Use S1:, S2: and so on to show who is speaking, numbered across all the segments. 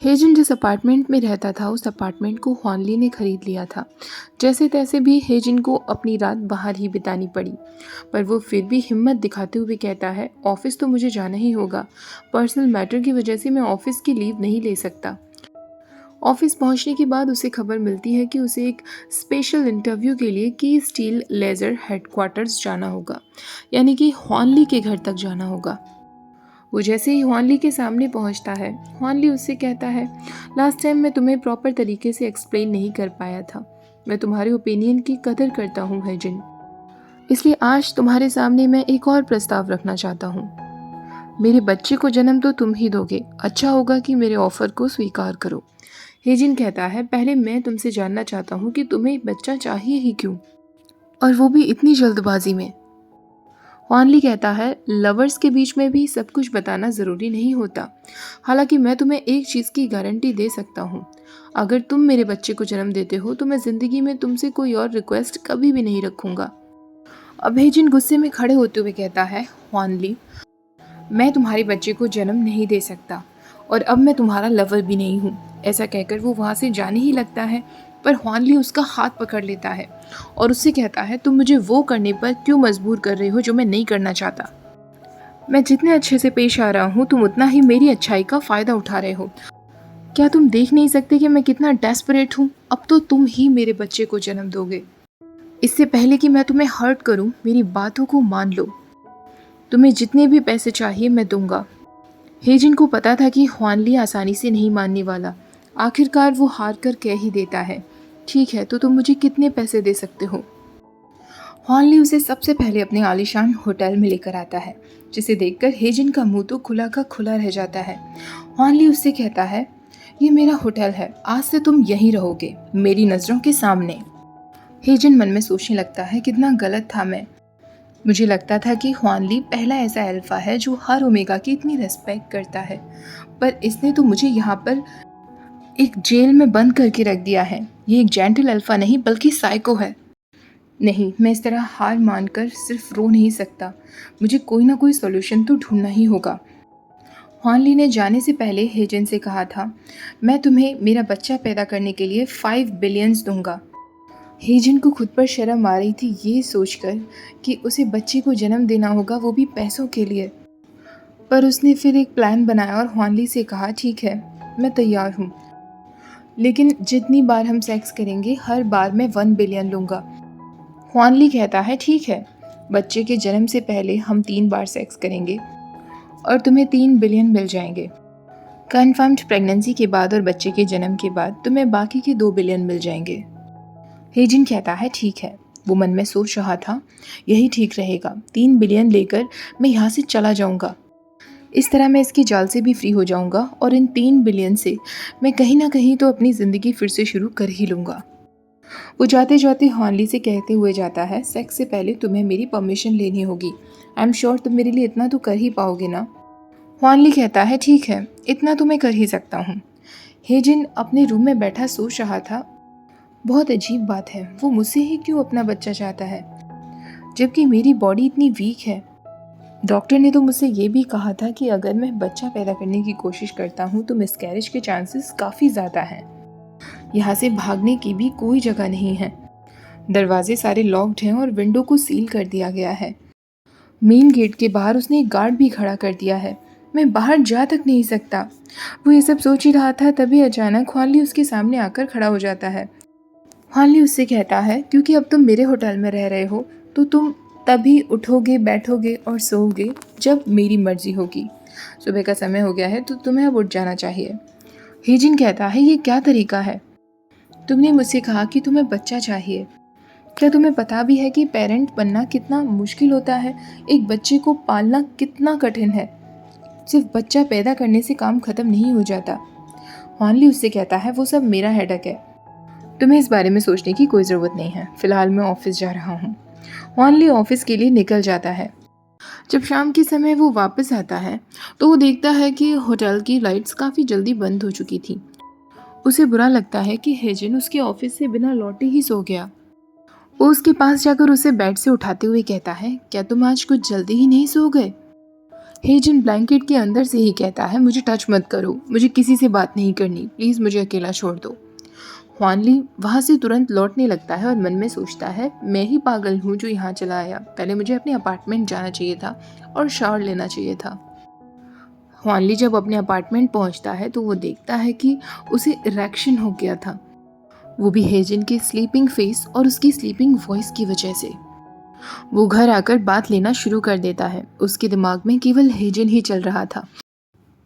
S1: हेजिन जिस अपार्टमेंट में रहता था उस अपार्टमेंट को हॉनली ने खरीद लिया था। जैसे तैसे भी हेजिन को अपनी रात बाहर ही बितानी पड़ी, पर वो फिर भी हिम्मत दिखाते हुए कहता है, ऑफिस तो मुझे जाना ही होगा। पर्सनल मैटर की वजह से मैं ऑफिस की लीव नहीं ले सकता। ऑफिस पहुंचने के बाद उसे खबर मिलती है कि उसे एक स्पेशल इंटरव्यू के लिए की स्टील लेजर हेडक्वार्टर्स जाना होगा, यानी कि हॉनली के घर तक जाना होगा। वो जैसे ही हॉनली के सामने पहुंचता है, हॉनली उससे कहता है, लास्ट टाइम मैं तुम्हें प्रॉपर तरीके से एक्सप्लेन नहीं कर पाया था। मैं तुम्हारे ओपिनियन की कदर करता हूँ हेजिन, इसलिए आज तुम्हारे सामने मैं एक और प्रस्ताव रखना चाहता हूँ। मेरे बच्चे को जन्म तो तुम ही दोगे, अच्छा होगा कि मेरे ऑफर को स्वीकार करो। हेजिन कहता है, पहले मैं तुमसे जानना चाहता हूँ कि तुम्हें बच्चा चाहिए ही क्यों, और वो भी इतनी जल्दबाजी में। हॉनली कहता है, लवर्स के बीच में भी सब कुछ बताना ज़रूरी नहीं होता। हालांकि मैं तुम्हें एक चीज़ की गारंटी दे सकता हूँ, अगर तुम मेरे बच्चे को जन्म देते हो तो मैं ज़िंदगी में तुमसे कोई और रिक्वेस्ट कभी भी नहीं रखूँगा। अब हेजिन गुस्से में खड़े होते हुए कहता है, हॉनली, मैं तुम्हारे बच्चे को जन्म नहीं दे सकता और अब मैं तुम्हारा लवर भी नहीं हूँ। ऐसा कहकर वो वहाँ से जाने ही लगता है, पर हॉनली उसका हाथ पकड़ लेता है और उससे कहता है, तुम मुझे वो करने पर क्यों मजबूर कर रहे हो जो मैं नहीं करना चाहता। मैं जितने अच्छे से पेश आ रहा हूँ तुम उतना ही मेरी अच्छाई का फ़ायदा उठा रहे हो। क्या तुम देख नहीं सकते कि मैं कितना डेस्परेट हूँ? अब तो तुम ही मेरे बच्चे को जन्म दोगे। इससे पहले कि मैं तुम्हें हर्ट करूँ, मेरी बातों को मान लो। तुम्हें जितने भी पैसे चाहिए मैं दूंगा। हेजिन को पता था कि हॉनली आसानी से नहीं मानने वाला। आखिरकार वो हार कर कह ही देता है, ठीक है, तो तुम मुझे कितने पैसे दे सकते हो? हॉनली उसे सबसे पहले अपने आलीशान होटल में लेकर आता है, जिसे देखकर हेजिन का मुंह तो खुला का खुला रह जाता है। हॉनली उससे कहता है, ये मेरा होटल है, आज से तुम यहीं रहोगे, मेरी नज़रों के सामने। हेजिन मन में सोचने लगता है, कितना गलत था मैं। मुझे लगता था कि हॉनली पहला ऐसा अल्फा है जो हर ओमेगा की इतनी रेस्पेक्ट करता है, पर इसने तो मुझे यहाँ पर एक जेल में बंद करके रख दिया है। ये एक जेंटल अल्फा नहीं बल्कि साइको है। नहीं, मैं इस तरह हार मानकर सिर्फ रो नहीं सकता। मुझे कोई ना कोई सॉल्यूशन तो ढूंढना ही होगा। हॉनली ने जाने से पहले हेजन से कहा था, मैं तुम्हें मेरा बच्चा पैदा करने के लिए 5 बिलियंस दूंगा। हेजन को खुद पर शर्म आ रही थी ये सोचकर कि उसे बच्चे को जन्म देना होगा, वो भी पैसों के लिए। पर उसने फिर एक प्लान बनाया और हॉनली से कहा, ठीक है, मैं तैयार हूँ, लेकिन जितनी बार हम सेक्स करेंगे हर बार मैं 1 बिलियन लूँगा। हॉनली कहता है, ठीक है, बच्चे के जन्म से पहले हम 3 बार सेक्स करेंगे और तुम्हें 3 बिलियन मिल जाएंगे। कन्फर्म्ड प्रेगनेंसी के बाद और बच्चे के जन्म के बाद तुम्हें बाकी के 2 बिलियन मिल जाएंगे। हेजिन कहता है, ठीक है। वो मन में सोच रहा था, यही ठीक रहेगा, 3 बिलियन लेकर मैं यहाँ से चला जाऊँगा। इस तरह मैं इसके जाल से भी फ्री हो जाऊँगा और इन 3 बिलियन से मैं कहीं ना कहीं तो अपनी ज़िंदगी फिर से शुरू कर ही लूँगा। वो जाते जाते हॉनली से कहते हुए जाता है, सेक्स से पहले तुम्हें मेरी परमिशन लेनी होगी। आई एम श्योर तुम मेरे लिए इतना तो कर ही पाओगे ना? हॉनली कहता है, ठीक है, इतना तो मैं कर ही सकता हूँ। हेजिन अपने रूम में बैठा सोच रहा था, बहुत अजीब बात है, वो मुझसे ही क्यों अपना बच्चा चाहता है, जबकि मेरी बॉडी इतनी वीक है। डॉक्टर ने तो मुझसे ये भी कहा था कि अगर मैं बच्चा पैदा करने की कोशिश करता हूँ तो मिसकैरेज के चांसेस काफ़ी ज़्यादा हैं। यहाँ से भागने की भी कोई जगह नहीं है। दरवाजे सारे लॉक्ड हैं और विंडो को सील कर दिया गया है। मेन गेट के बाहर उसने एक गार्ड भी खड़ा कर दिया है। मैं बाहर जा तक नहीं सकता। वो ये सब सोच ही रहा था, तभी अचानक हॉनली उसके सामने आकर खड़ा हो जाता है। हॉनली उससे कहता है, क्योंकि अब तुम मेरे होटल में रह रहे हो तो तुम तभी उठोगे, बैठोगे और सोओगे जब मेरी मर्जी होगी। सुबह का समय हो गया है तो तुम्हें अब उठ जाना चाहिए। हेजिन कहता है, ये क्या तरीका है? तुमने मुझसे कहा कि तुम्हें बच्चा चाहिए। क्या तुम्हें पता भी है कि पेरेंट बनना कितना मुश्किल होता है? एक बच्चे को पालना कितना कठिन है। सिर्फ बच्चा पैदा करने से काम खत्म नहीं हो जाता। हॉनली उससे कहता है, वो सब मेरा हेडेक है, तुम्हें इस बारे में सोचने की कोई ज़रूरत नहीं है। फिलहाल मैं ऑफिस जा रहा हूँ। हॉनली ऑफिस के लिए निकल जाता है। जब शाम के समय वो वापस आता है तो वो देखता है कि होटल की लाइट्स काफ़ी जल्दी बंद हो चुकी थी। उसे बुरा लगता है कि हेजिन उसके ऑफिस से बिना लौटे ही सो गया। वो उसके पास जाकर उसे बेड से उठाते हुए कहता है, क्या तुम आज कुछ जल्दी ही नहीं सो गए? हेजन ब्लैंकेट के अंदर से ही कहता है, मुझे टच मत करो, मुझे किसी से बात नहीं करनी, प्लीज़ मुझे अकेला छोड़ दो। हुआनली वहाँ से तुरंत लौटने लगता है और मन में सोचता है, मैं ही पागल हूँ जो यहाँ चला आया। पहले मुझे अपने अपार्टमेंट जाना चाहिए था और शावर लेना चाहिए था। हुआनली जब अपने अपार्टमेंट पहुँचता है तो वो देखता है कि उसे इरेक्शन हो गया था, वो भी हेजन के स्लीपिंग फेस और उसकी स्लीपिंग वॉइस की वजह से। वो घर आकर बात लेना शुरू कर देता है। उसके दिमाग में केवल हेजन ही चल रहा था।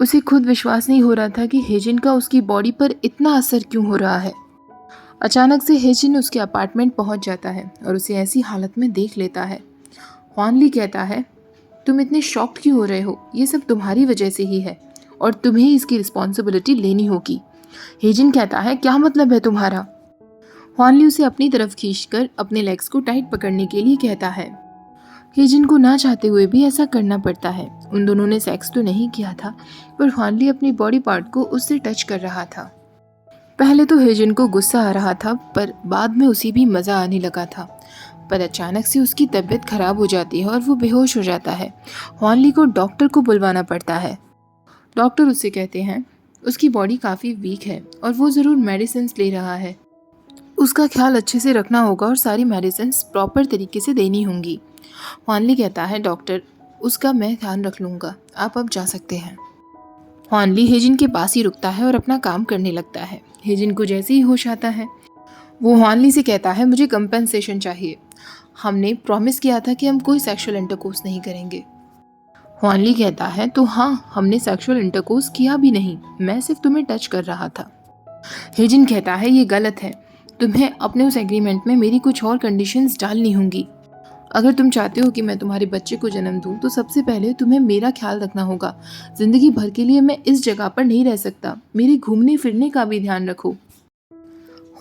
S1: उसे खुद विश्वास नहीं हो रहा था कि हेजन का उसकी बॉडी पर इतना असर क्यों हो रहा है। अचानक से हेजन उसके अपार्टमेंट पहुंच जाता है और उसे ऐसी हालत में देख लेता है। हुआनली कहता है, तुम इतने शॉक्ड क्यों हो रहे हो? ये सब तुम्हारी वजह से ही है और तुम्हें इसकी रिस्पॉन्सिबिलिटी लेनी होगी। हेजन कहता है, क्या मतलब है तुम्हारा? हुआनली उसे अपनी तरफ खींचकर अपने लेग्स को टाइट पकड़ने के लिए कहता है। हेजन को ना चाहते हुए भी ऐसा करना पड़ता है। उन दोनों ने सेक्स तो नहीं किया था, पर हुआनली अपनी बॉडी पार्ट को उससे टच कर रहा था। पहले तो हेजन को गुस्सा आ रहा था, पर बाद में उसे भी मज़ा आने लगा था। पर अचानक से उसकी तबीयत खराब हो जाती है और वो बेहोश हो जाता है। हुआनली को डॉक्टर को बुलवाना पड़ता है। डॉक्टर उससे कहते हैं, उसकी बॉडी काफ़ी वीक है और वो ज़रूर मेडिसिन ले रहा है। उसका ख्याल अच्छे से रखना होगा और सारी मेडिसिन प्रॉपर तरीके से देनी होंगी। हुआनली कहता है, डॉक्टर, उसका मैं ध्यान रख लूँगा, आप अब जा सकते हैं। हुआनली हेजन के पास ही रुकता है और अपना काम करने लगता है। हेजन को जैसे ही होश आता है वो हुआनली से कहता है, मुझे कंपनसेशन चाहिए। हमने प्रॉमिस किया था कि हम कोई सेक्सुअल इंटरकोर्स नहीं करेंगे। हुआनली कहता है, तो हाँ, हमने सेक्सुअल इंटरकोर्स किया भी नहीं, मैं सिर्फ तुम्हें टच कर रहा था। हेजन कहता है, ये गलत है, तुम्हें अपने उस एग्रीमेंट में मेरी कुछ और कंडीशंस डालनी होंगी। अगर तुम चाहते हो कि मैं तुम्हारे बच्चे को जन्म दूं, तो सबसे पहले तुम्हें मेरा ख्याल रखना होगा। जिंदगी भर के लिए मैं इस जगह पर नहीं रह सकता, मेरे घूमने फिरने का भी ध्यान रखो।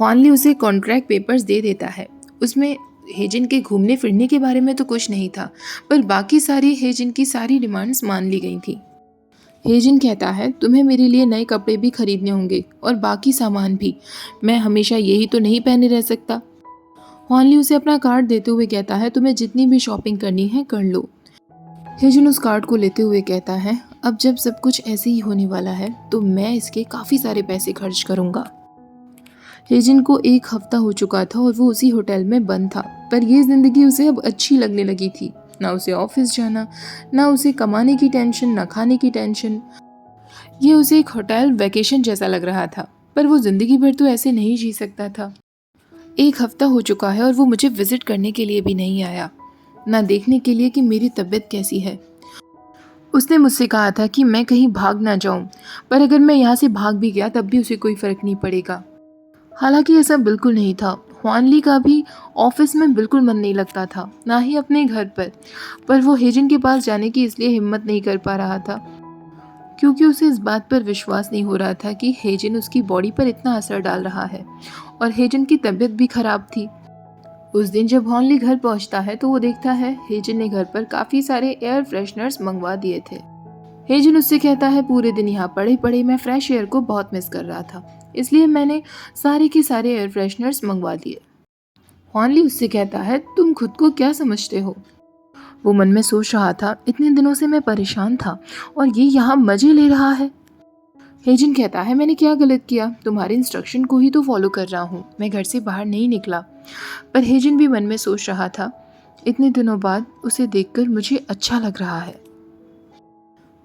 S1: हुआनली उसे कॉन्ट्रैक्ट पेपर्स दे देता है। उसमें हेजन के घूमने फिरने के बारे में तो कुछ नहीं था, पर बाकी सारी हेजन की सारी डिमांड्स मान ली गई थी। हेजन कहता है, तुम्हें मेरे लिए नए कपड़े भी खरीदने होंगे और बाकी सामान भी, मैं हमेशा यही तो नहीं पहने रह सकता। हुआनली उसे अपना कार्ड देते हुए कहता है, तुम्हें जितनी भी शॉपिंग करनी है कर लो। हेजन उस कार्ड को लेते हुए कहता है, अब जब सब कुछ ऐसे ही होने वाला है तो मैं इसके काफ़ी सारे पैसे खर्च करूँगा। हेजन को 1 हफ्ता हो चुका था और वो उसी होटल में बंद था, पर ये ज़िंदगी उसे अब अच्छी लगने लगी थी। ना उसे ऑफिस जाना, ना उसे कमाने की टेंशन, ना खाने की टेंशन। ये उसे एक होटल वैकेशन जैसा लग रहा था, पर वो ज़िंदगी भर तो ऐसे नहीं जी सकता था। 1 हफ्ता हो चुका है और वो मुझे विजिट करने के लिए भी नहीं आया, ना देखने के लिए कि मेरी तबीयत कैसी है। उसने मुझसे कहा था कि मैं कहीं भाग ना जाऊं, पर अगर मैं यहाँ से भाग भी गया तब भी उसे कोई फ़र्क नहीं पड़ेगा। हालांकि ऐसा बिल्कुल नहीं था। हुआनली का भी ऑफिस में बिल्कुल मन नहीं लगता था, ना ही अपने घर पर वो हेजन के पास जाने की इसलिए हिम्मत नहीं कर पा रहा था क्योंकि उसे इस बात पर विश्वास नहीं हो रहा था कि हेजन उसकी बॉडी पर इतना असर डाल रहा है और हेजन की तबीयत भी खराब थी। उस दिन जब हुआनली घर पहुंचता है तो वो देखता है हेजन ने घर पर काफ़ी सारे एयर फ्रेशनर्स मंगवा दिए थे। हेजन उससे कहता है, पूरे दिन यहाँ पड़े पड़े मैं फ्रेश एयर को बहुत मिस कर रहा था, इसलिए मैंने सारे के सारे एयर फ्रेशनर्स मंगवा दिए। हुआनली उससे कहता है, तुम खुद को क्या समझते हो? वो मन में सोच रहा था, इतने दिनों से मैं परेशान था और ये यहाँ मजे ले रहा है। हेजन कहता है, मैंने क्या गलत किया? तुम्हारे इंस्ट्रक्शन को ही तो फॉलो कर रहा हूँ, मैं घर से बाहर नहीं निकला। पर हेजन भी मन में सोच रहा था, इतने दिनों बाद उसे देखकर मुझे अच्छा लग रहा है।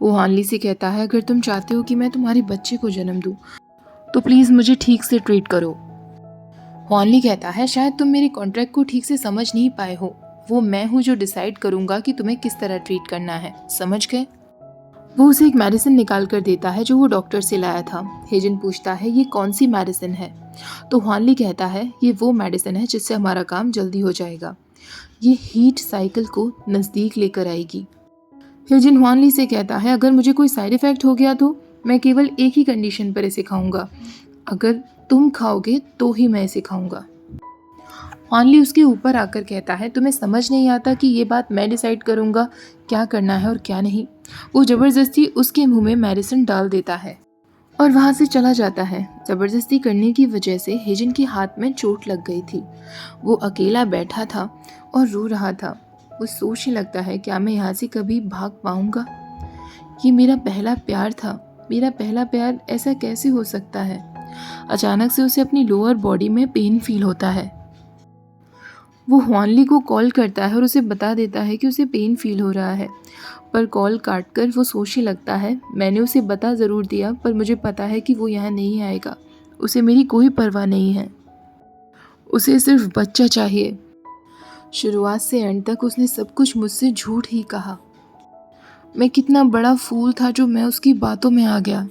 S1: वो हुआनली से कहता है, अगर तुम चाहते हो कि मैं तुम्हारे बच्चे को जन्म दूँ तो प्लीज़ मुझे ठीक से ट्रीट करो। हुआनली कहता है, शायद तुम मेरे कॉन्ट्रैक्ट को ठीक से समझ नहीं पाए हो, वो मैं हूँ जो डिसाइड करूँगा कि तुम्हें किस तरह ट्रीट करना है, समझ गए? वो उसे एक मेडिसिन निकाल कर देता है जो वो डॉक्टर से लाया था। हेजन पूछता है, ये कौन सी मेडिसिन है? तो हुआनली कहता है, ये वो मेडिसिन है जिससे हमारा काम जल्दी हो जाएगा, ये हीट साइकिल को नज़दीक लेकर आएगी। हेजन हुआनली से कहता है, अगर मुझे कोई साइड इफ़ेक्ट हो गया तो मैं केवल एक ही कंडीशन पर इसे खाऊंगा, अगर तुम खाओगे तो ही मैं इसे खाऊंगा। हुआनली उसके ऊपर आकर कहता है, तुम्हें समझ नहीं आता कि ये बात मैं डिसाइड करूंगा क्या करना है और क्या नहीं? वो ज़बरदस्ती उसके मुंह में मेडिसिन डाल देता है और वहाँ से चला जाता है। ज़बरदस्ती करने की वजह से हेजन के हाथ में चोट लग गई थी। वो अकेला बैठा था और रो रहा था। वो सोचने लगता है, क्या मैं यहाँ से कभी भाग पाऊंगा? ये मेरा पहला प्यार था। मेरा पहला प्यार ऐसा कैसे हो सकता है? अचानक से उसे अपनी लोअर बॉडी में पेन फील होता है। वो हुआनली को कॉल करता है और उसे बता देता है कि उसे पेन फील हो रहा है। पर कॉल काटकर वो सोचने लगता है, मैंने उसे बता ज़रूर दिया पर मुझे पता है कि वो यहाँ नहीं आएगा। उसे मेरी कोई परवाह नहीं है। उसे सिर्फ बच्चा चाहिए। शुरुआत से एंड तक उसने सब कुछ मुझसे झूठ ही कहा। मैं कितना बड़ा फूल था जो मैं उसकी बातों में आ गया।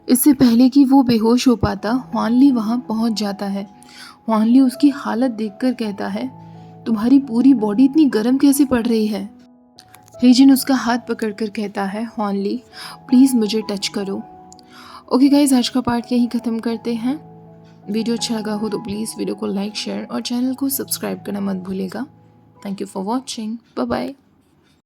S1: इससे पहले कि वो बेहोश हो पाता, हुआनली वहाँ पहुँच जाता है। हुआनली उसकी हालत देखकर कहता है, तुम्हारी पूरी बॉडी इतनी गर्म कैसे पड़ रही है? हेजिन उसका हाथ पकड़कर कहता है, हुआनली प्लीज़ मुझे टच करो। ओके गाइज, आज का पार्ट यहीं ख़त्म करते हैं। वीडियो अच्छा लगा हो तो प्लीज़ वीडियो को लाइक, शेयर और चैनल को सब्सक्राइब करना मत भूलिएगा। Thank you for watching. Bye bye.